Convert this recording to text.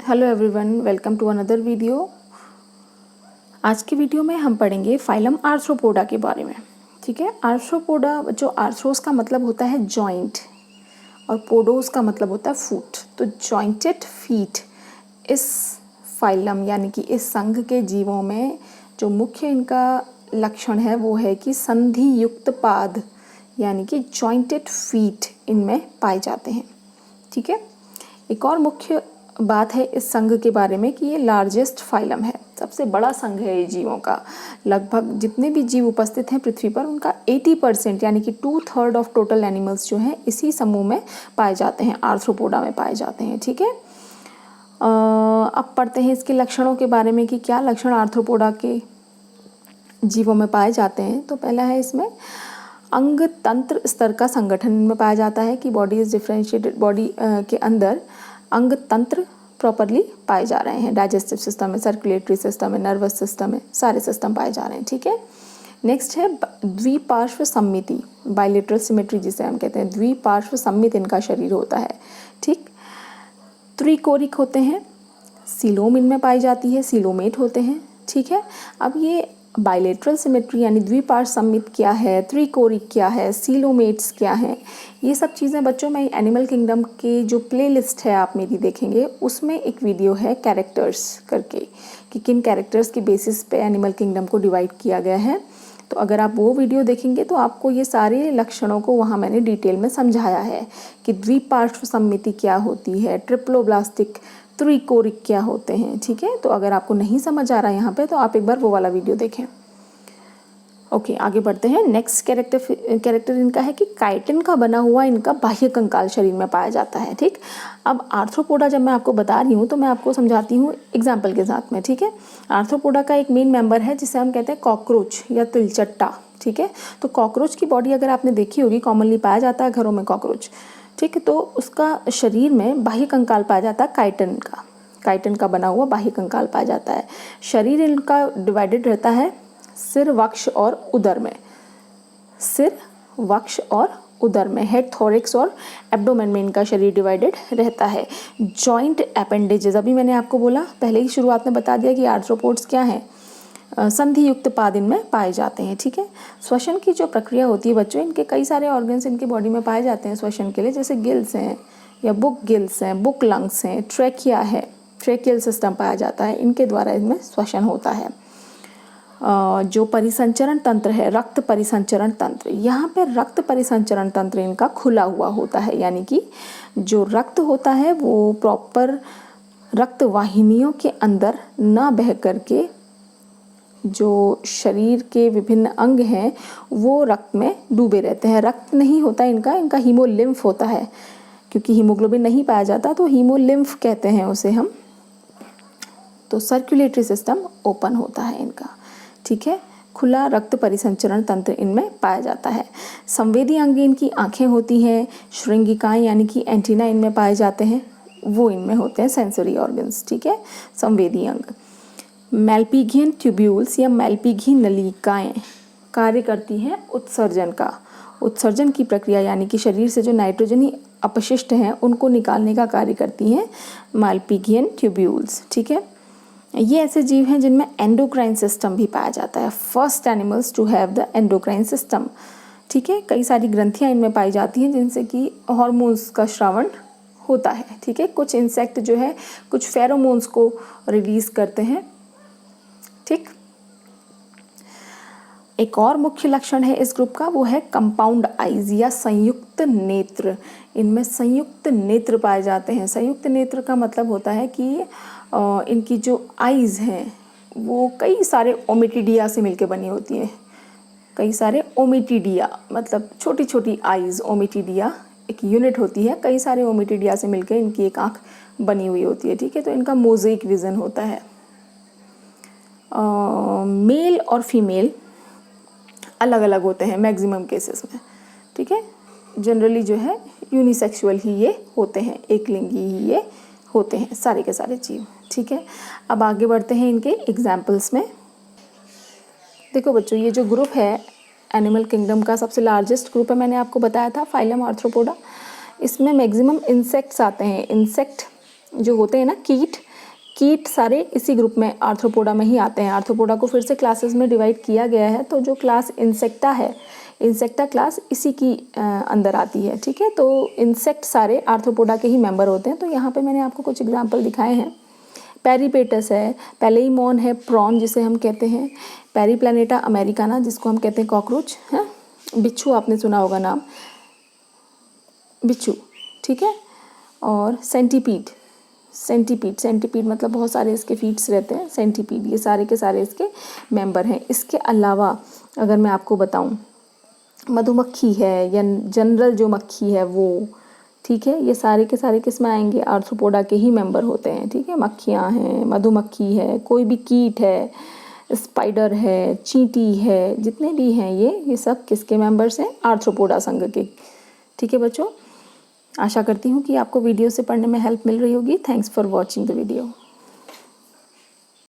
Hello everyone, welcome to another video. आज की video में हम पढ़ेंगे फाइलम आर्थ्रोपोडा के बारे में। ठीक है, आर्थ्रोपोडा, जो आर्थ्रोस का मतलब होता है जॉइंट और पोडोस का मतलब होता है फुट, तो जॉइंटेड फीट इस फाइलम यानी कि इस संघ के जीवों में जो मुख्य इनका लक्षण है वो है कि संधि युक्त पाद यानी कि जॉइंटेड फीट इनमें पाए जाते हैं। ठीक है, एक और मुख्य बात है इस संघ के बारे में कि ये लार्जेस्ट फाइलम है, सबसे बड़ा संघ है ये जीवों का। लगभग जितने भी जीव उपस्थित हैं पृथ्वी पर उनका 80% यानी कि 2/3 ऑफ टोटल एनिमल्स जो हैं इसी समूह में पाए जाते हैं, आर्थ्रोपोडा में पाए जाते हैं। ठीक है, अब पढ़ते हैं इसके लक्षणों के बारे में कि क्या लक्षण आर्थ्रोपोडा के जीवों में पाए जाते हैं। तो पहला है इसमें अंग तंत्र स्तर का संगठन इनमें पाया जाता है कि बॉडी इज डिफरेंशिएटेड, बॉडी के अंदर अंग तंत्र प्रॉपरली पाए जा रहे हैं। डाइजेस्टिव सिस्टम है, सर्कुलेटरी सिस्टम है, नर्वस सिस्टम है, सारे सिस्टम पाए जा रहे हैं। ठीक है, नेक्स्ट है द्विपार्श्व सम्मिति, बाइलेटरल सिमेट्री जिसे हम कहते हैं, द्विपार्श्व सम्मित इनका शरीर होता है। ठीक, त्रिकोरिक होते हैं, सीलोम इनमें पाई जाती है, सीलोमेट होते हैं। ठीक है, अब ये बाइलेटरल सिमेट्री यानी द्विपार्श्व सम्मित क्या है, त्रिकोरिक क्या है, सीलोमेट्स क्या है, ये सब चीज़ें बच्चों में एनिमल किंगडम के जो प्लेलिस्ट है आप मेरी देखेंगे उसमें एक वीडियो है कैरेक्टर्स करके कि किन कैरेक्टर्स के बेसिस पे एनिमल किंगडम को डिवाइड किया गया है। तो अगर आप वो वीडियो देखेंगे तो आपको ये सारे लक्षणों को वहाँ मैंने डिटेल में समझाया है कि द्विपार्श्व सम्मिति क्या होती है, ट्रिप्लोब्लास्टिक त्रिकोरिक क्या होते हैं। ठीक है, तो अगर आपको नहीं समझ आ रहा है यहाँ पे तो आप एक बार वो वाला वीडियो देखें। ओके, आगे बढ़ते हैं। नेक्स्ट कैरेक्टर इनका है कि काइटिन का बना हुआ इनका बाह्य कंकाल शरीर में पाया जाता है। ठीक, अब आर्थ्रोपोडा जब मैं आपको बता रही हूँ तो मैं आपको समझाती हूँ एग्जाम्पल के साथ में। ठीक है, आर्थ्रोपोडा का एक मेन मेंबर है जिसे हम कहते हैं कॉकरोच या तिलचट्टा। ठीक है, तो कॉकरोच की बॉडी अगर आपने देखी होगी, कॉमनली पाया जाता है घरों में कॉकरोच। ठीक है, तो उसका शरीर में बाह्य कंकाल पाया जाता है काइटिन का बना हुआ बाह्य कंकाल पाया जाता है। शरीर इनका डिवाइडेड रहता है सिर, वक्ष और उदर में, सिर, वक्ष और उदर में, हेड, थोरिक्स और एब्डोमेन में इनका शरीर डिवाइडेड रहता है। जॉइंट अपेंडेजेस, अभी मैंने आपको बोला, पहले ही शुरुआत में बता दिया कि आर्थ्रोपोड्स क्या हैं, संधि युक्त पाद इनमें पाए जाते हैं। ठीक है, श्वसन की जो प्रक्रिया होती है बच्चों, इनके कई सारे ऑर्गन्स इनके बॉडी में पाए जाते हैं श्वसन के लिए, जैसे गिल्स हैं या बुक गिल्स हैं, बुक लंग्स हैं, ट्रैकिया है, ट्रैकियल सिस्टम पाया जाता है, इनके द्वारा इनमें श्वसन होता है। जो परिसंचरण तंत्र है, रक्त परिसंचरण तंत्र, यहाँ पे रक्त परिसंचरण तंत्र इनका खुला हुआ होता है, यानी कि जो रक्त होता है वो प्रॉपर रक्त वाहिनियों के अंदर ना बह करके जो शरीर के विभिन्न अंग हैं वो रक्त में डूबे रहते हैं। रक्त नहीं होता इनका हीमोलिम्फ होता है, क्योंकि हीमोग्लोबिन नहीं पाया जाता तो हीमोलिम्फ कहते हैं उसे हम। तो सर्कुलेटरी सिस्टम ओपन होता है इनका। ठीक है, खुला रक्त परिसंचरण तंत्र इनमें पाया जाता है। संवेदी अंग इनकी आँखें होती हैं, श्रृंगिकाएं यानी कि एंटीना इनमें पाए जाते हैं, वो इनमें होते हैं सेंसरी ऑर्गन्स। ठीक है, संवेदी अंग। मैल्पिघियन ट्यूब्यूल्स या मैल्पिघी नलिकाएं कार्य करती हैं उत्सर्जन की प्रक्रिया, यानी कि शरीर से जो नाइट्रोजनी अपशिष्ट हैं उनको निकालने का कार्य करती हैं मैल्पिघियन ट्यूब्यूल्स। ठीक है, ये ऐसे जीव हैं जिनमें एंडोक्राइन सिस्टम भी पाया जाता है, first animals to have the endocrine system. ठीक है, कई सारी ग्रंथियां इनमें पाई जाती हैं जिनसे कि हार्मोन्स का श्रवण होता है। ठीक है, कुछ इंसेक्ट जो है कुछ फेरोमोन्स को रिलीज करते हैं। ठीक, एक और मुख्य लक्षण है इस ग्रुप का, वो है कंपाउंड आइज या संयुक्त नेत्र। इनमें संयुक्त नेत्र पाए जाते हैं। संयुक्त नेत्र का मतलब होता है कि इनकी जो आइज हैं वो कई सारे ओमेटिडिया से मिलकर बनी होती हैं। कई सारे ओमेटिडिया मतलब छोटी छोटी आइज, ओमेटिडिया एक यूनिट होती है, कई सारे ओमेटिडिया से मिलकर इनकी एक आँख बनी हुई होती है। ठीक है, तो इनका मोज़ेक विजन होता है। मेल और फीमेल अलग अलग होते हैं मैक्सिमम केसेस में। ठीक है, जनरली जो है यूनिसेक्सुअल ही ये होते हैं, एक लिंगी ही ये होते हैं सारे के सारे जीव। ठीक है, अब आगे बढ़ते हैं इनके एग्जाम्पल्स में। देखो बच्चों, ये जो ग्रुप है एनिमल किंगडम का सबसे लार्जेस्ट ग्रुप है, मैंने आपको बताया था फाइलम आर्थ्रोपोडा। इसमें मैक्सिमम इंसेक्ट्स आते हैं। इंसेक्ट जो होते हैं ना, कीट, कीट सारे इसी ग्रुप में आर्थ्रोपोडा में ही आते हैं। आर्थ्रोपोडा को फिर से क्लासेस में डिवाइड किया गया है, तो जो क्लास इंसेक्टा है, इंसेक्टा क्लास इसी की अंदर आती है, ठीक है। तो इंसेक्ट सारे आर्थ्रोपोडा के ही मेंबर होते हैं। तो यहाँ पे मैंने आपको कुछ एग्जांपल दिखाए हैं। पेरीपेटस है, पैलेईमॉन है, प्रॉन जिसे हम कहते हैं, पेरीप्लैनेटा अमेरिकाना जिसको हम कहते हैं कॉकरोच, है, बिच्छू आपने सुना होगा नाम, बिच्छू, ठीक है। और सेंटीपीड, सेंटीपीड मतलब बहुत सारे इसके फीट्स रहते हैं, सेंटीपीड, ये सारे के सारे इसके मेंबर हैं। इसके अलावा अगर मैं आपको बताऊं, मधुमक्खी है या जनरल जो मक्खी है वो, ठीक है, ये सारे के सारे किस में आएंगे, आर्थ्रोपोडा के ही मेंबर होते हैं, ठीक है। मक्खियाँ हैं, मधुमक्खी है, कोई भी कीट है, स्पाइडर है, चींटी है, जितने भी हैं ये सब किसके मेंबर्स हैं, आर्थ्रोपोडा संघ के, ठीक है बच्चों। आशा करती हूँ कि आपको वीडियो से पढ़ने में हेल्प मिल रही होगी। Thanks for watching the video.